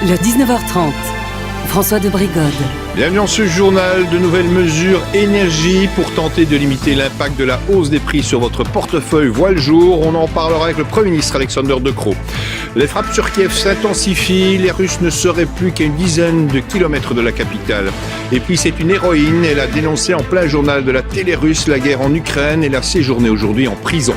Le 19h30, François de Brigode. Bienvenue dans ce journal de nouvelles mesures énergie pour tenter de limiter l'impact de la hausse des prix sur votre portefeuille voit le jour. On en parlera avec le Premier ministre Alexander De Croo. Les frappes sur Kiev s'intensifient. Les Russes ne seraient plus qu'à une dizaine de kilomètres de la capitale. Et puis c'est une héroïne. Elle a dénoncé en plein journal de la télé russe la guerre en Ukraine. Elle a séjourné aujourd'hui en prison.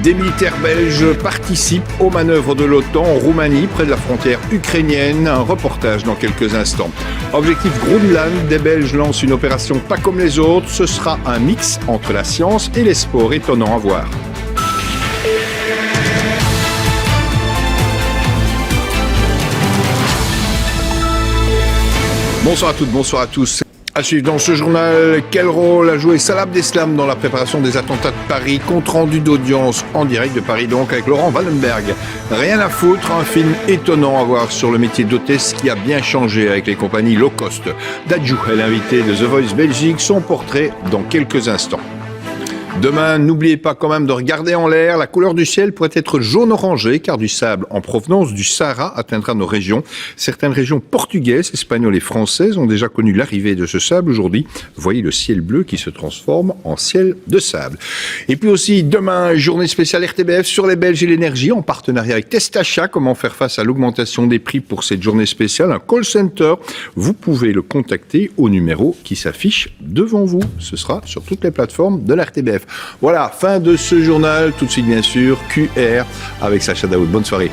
Des militaires belges participent aux manœuvres de l'OTAN en Roumanie, près de la frontière ukrainienne. Un reportage dans quelques instants. Objectif Groenland, des Belges lancent une opération pas comme les autres. Ce sera un mix entre la science et les sports, étonnant à voir. Bonsoir à toutes, bonsoir à tous. À suivre dans ce journal, quel rôle a joué Salah Abdeslam dans la préparation des attentats de Paris? Compte rendu d'audience en direct de Paris donc avec Laurent Wallenberg. Rien à foutre, un film étonnant à voir sur le métier d'hôtesse qui a bien changé avec les compagnies low cost. Dadju est l'invité de The Voice Belgique, son portrait dans quelques instants. Demain, n'oubliez pas quand même de regarder en l'air. La couleur du ciel pourrait être jaune-orangé car du sable en provenance du Sahara atteindra nos régions. Certaines régions portugaises, espagnoles et françaises ont déjà connu l'arrivée de ce sable. Aujourd'hui, voyez le ciel bleu qui se transforme en ciel de sable. Et puis aussi, demain, journée spéciale RTBF sur les Belges et l'énergie en partenariat avec Testachat. Comment faire face à l'augmentation des prix pour cette journée spéciale? Un call center. Vous pouvez le contacter au numéro qui s'affiche devant vous. Ce sera sur toutes les plateformes de la RTBF. Voilà, fin de ce journal. Tout de suite, bien sûr, QR avec Sacha Daoud. Bonne soirée.